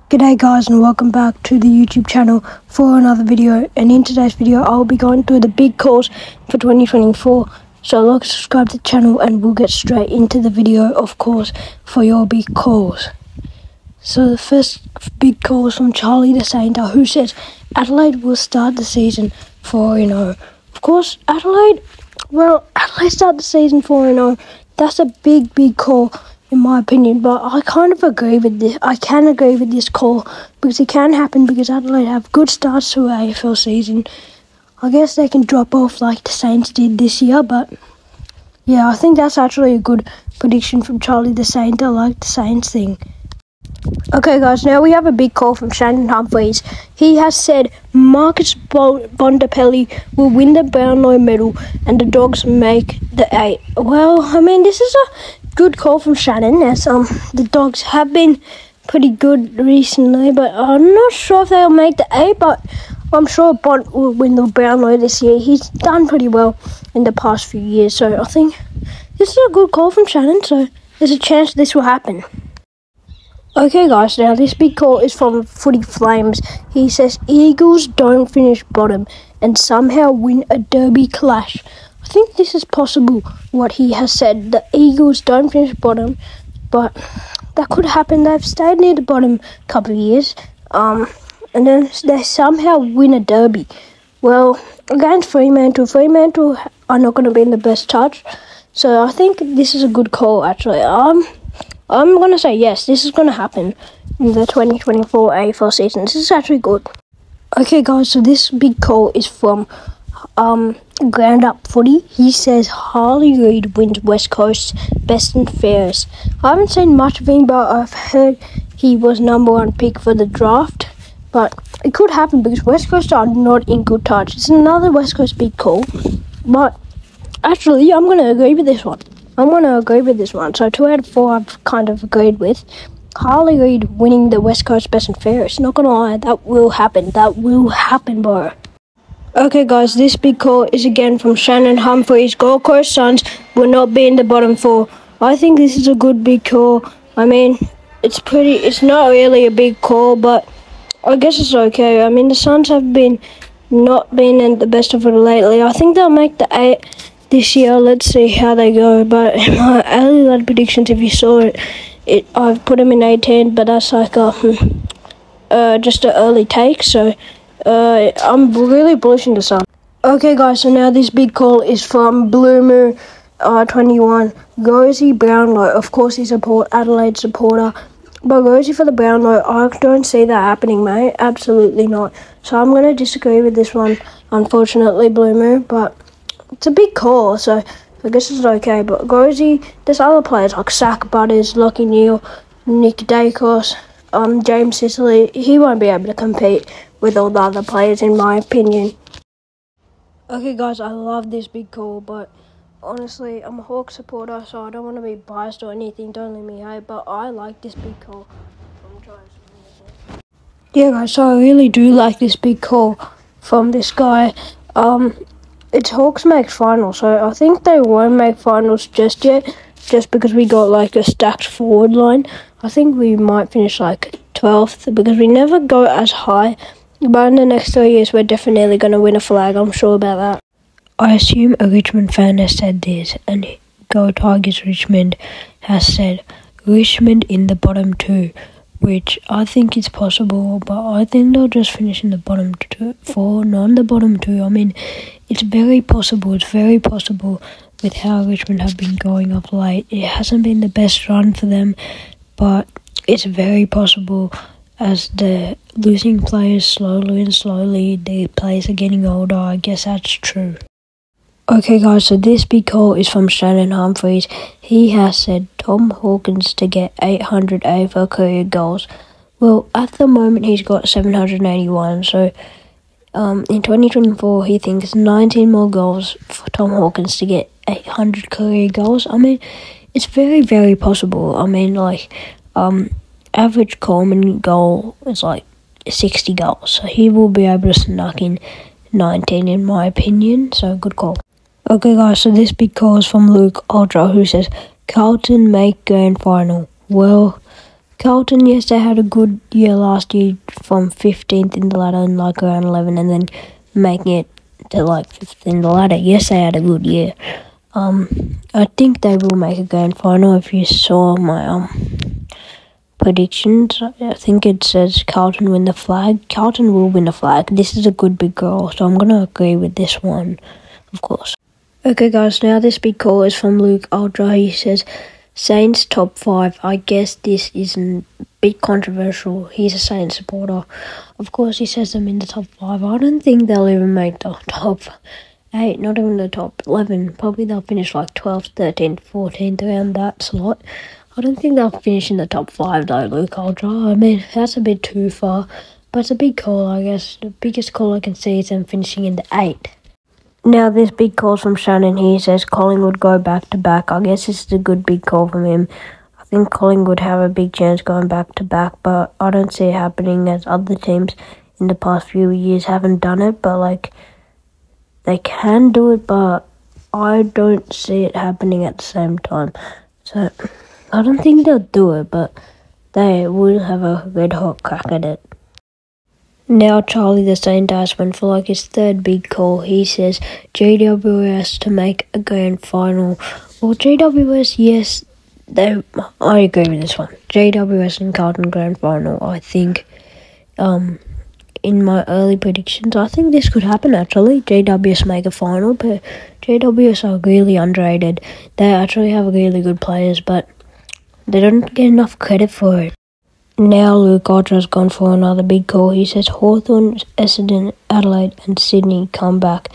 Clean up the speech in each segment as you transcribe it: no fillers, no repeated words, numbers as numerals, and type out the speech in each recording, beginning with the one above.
G'day guys, and welcome back to the YouTube channel for another video. And in today's video I'll be going through the big calls for 2024. So like, subscribe to the channel and we'll get straight into the video, of course, for your big calls. So the first big call is from Charlie the Sainter, who says Adelaide will start the season 4-0. Of course, Adelaide start the season 4-0. That's a big call in my opinion, but I kind of agree with this. I can agree with this call because it can happen because Adelaide have good starts to the AFL season. I guess they can drop off like the Saints did this year, but yeah, I think that's actually a good prediction from Charlie the Sainter, like the Saints thing. Okay guys, now we have a big call from Shannon Humphreys. He has said Marcus Bontempelli will win the Brownlow medal and the Dogs make the 8. Well, I mean, this is a good call from Shannon, as the Dogs have been pretty good recently, but I'm not sure if they'll make the 8, but I'm sure Bont will win the Brownlow this year. He's done pretty well in the past few years, so I think this is a good call from Shannon, so there's a chance this will happen. Okay guys, now this big call is from Footy Flames. He says Eagles don't finish bottom and somehow win a derby clash. I think this is possible, what he has said. The Eagles don't finish bottom, but that could happen. They've stayed near the bottom a couple of years, and then they somehow win a derby. Well, against Fremantle are not going to be in the best touch, so I think this is a good call actually. I'm going to say yes, this is going to happen in the 2024 AFL season. This is actually good. Okay guys, so this big call is from Ground Up Footy. He says Harley Reid wins West Coast best and fairest. I haven't seen much of him, but I've heard he was #1 pick for the draft. But it could happen because West Coast are not in good touch. It's another West Coast big call. But actually, I'm going to agree with this one. So 2 out of 4 I've kind of agreed with. Harley Reid winning the West Coast best and fairest. Not gonna lie, that will happen. That will happen, bro. Okay guys, this big call is again from Shannon Humphreys. Gold Coast Suns will not be in the bottom 4. I think this is a good big call. I mean, it's not really a big call, but I guess it's okay. I mean, the Suns have not been in the best of it lately. I think they'll make the 8 this year. Let's see how they go. But in my early lad predictions, if you saw it, I've put them in 18, but that's like just an early take. So I'm really bullish in the Sun. Okay guys, so now this big call is from Blue Moo 21. Rosie Brownlow. Of course, he's a Port Adelaide supporter, but Rosie for the Brownlow, I don't see that happening, mate. Absolutely not. So I'm gonna disagree with this one, unfortunately, Blue Moo. But it's a big call, so I guess it's okay. But Rosie, there's other players like Zach Butters, Lockie Neal, Nick Dacos, James Sicily. He won't be able to compete with all the other players, in my opinion. Okay guys, I love this big call, but honestly, I'm a Hawk supporter, so I don't want to be biased or anything. Don't let me hate, but I like this big call. Yeah guys, so I really do like this big call from this guy. It's Hawks make finals, so I think they won't make finals just yet, just because we got like a stacked forward line. I think we might finish like 12th because we never go as high, but in the next 3 years we're definitely going to win a flag, I'm sure about that. I assume a Richmond fan has said this, and Go Tigers Richmond has said Richmond in the bottom 2, which I think is possible, but I think they'll just finish in the bottom 4, not in the bottom 2. I mean, it's very possible with how Richmond have been going up late. It hasn't been the best run for them, but it's very possible as the losing players slowly, the players are getting older. I guess that's true. Okay guys, so this big call is from Shannon Humphreys. He has said Tom Hawkins to get 800 AFL career goals. Well, at the moment he's got 781, so in 2024 he thinks 19 more goals for Tom Hawkins to get 800 career goals. I mean, it's very possible. I mean, like, average Coleman goal is like 60 goals, so he will be able to snuck in 19 in my opinion, so good call. Okay guys, so this big call is from Luke Ultra, who says Carlton make grand final. Well, Carlton, yes, they had a good year last year from 15th in the ladder in like around 11 and then making it to like 5th in the ladder. Yes, they had a good year. I think they will make a grand final. If you saw my predictions, I think it says Carlton win the flag. Carlton will win the flag. This is a good big goal, so I'm going to agree with this one, of course. Okay, guys, now this big call is from Luke Ultra. He says, Saints top 5. I guess this isn't a bit controversial. He's a Saints supporter. Of course, he says them in the top 5. I don't think they'll even make the top 8, not even the top 11. Probably they'll finish like 12th, 13th, 14th, around that slot. I don't think they'll finish in the top 5 though, Luke Ultra. I mean, that's a bit too far. But it's a big call, I guess. The biggest call I can see is them finishing in the 8. Now, this big call from Shannon here says Collingwood go back-to-back. I guess this is a good big call from him. I think Collingwood have a big chance going back-to-back, but I don't see it happening as other teams in the past few years haven't done it. But, like, they can do it, but I don't see it happening at the same time. So, I don't think they'll do it, but they will have a red-hot crack at it. Now Charlie the Saint Ass went for like his third big call. He says GWS to make a grand final. Well, GWS, yes, I agree with this one. GWS and Carlton grand final. I think, in my early predictions, I think this could happen actually. GWS make a final, but GWS are really underrated. They actually have really good players, but they don't get enough credit for it. Now Luke Ultra's gone for another big call. He says Hawthorn, Essendon, Adelaide and Sydney come back.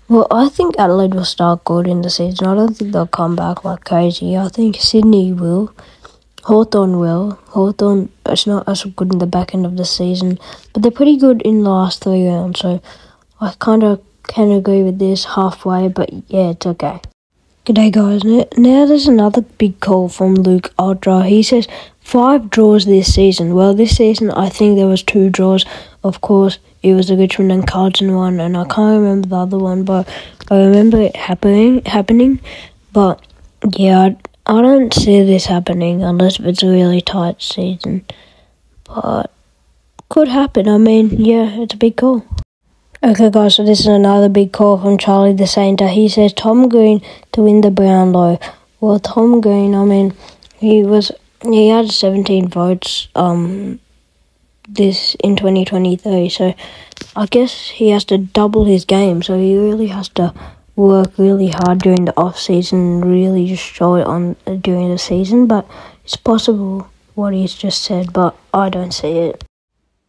Well, I think Adelaide will start good in the season. I don't think they'll come back like crazy. I think Sydney will. Hawthorn will. Hawthorn is not as good in the back end of the season, but they're pretty good in the last 3 rounds. So I kind of can agree with this halfway, but yeah, it's okay. G'day guys, now there's another big call from Luke Ultra. He says 5 draws this season. Well, this season I think there was 2 draws. Of course, it was the Richmond and Carlton one, and I can't remember the other one, but I remember it happening. But yeah, I don't see this happening unless it's a really tight season. But could happen. I mean, yeah, it's a big call. Okay guys, so this is another big call from Charlie the Saint. He says Tom Green to win the Brownlow. Well, Tom Green, I mean, he had 17 votes this in 2023, so I guess he has to double his game, so he really has to work really hard during the off season and really just show it on during the season. But it's possible what he's just said, but I don't see it.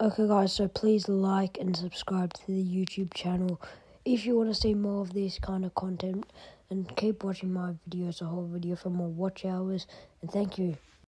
Okay guys, so please like and subscribe to the YouTube channel if you want to see more of this kind of content, and keep watching my videos, the whole video, for more watch hours, and thank you.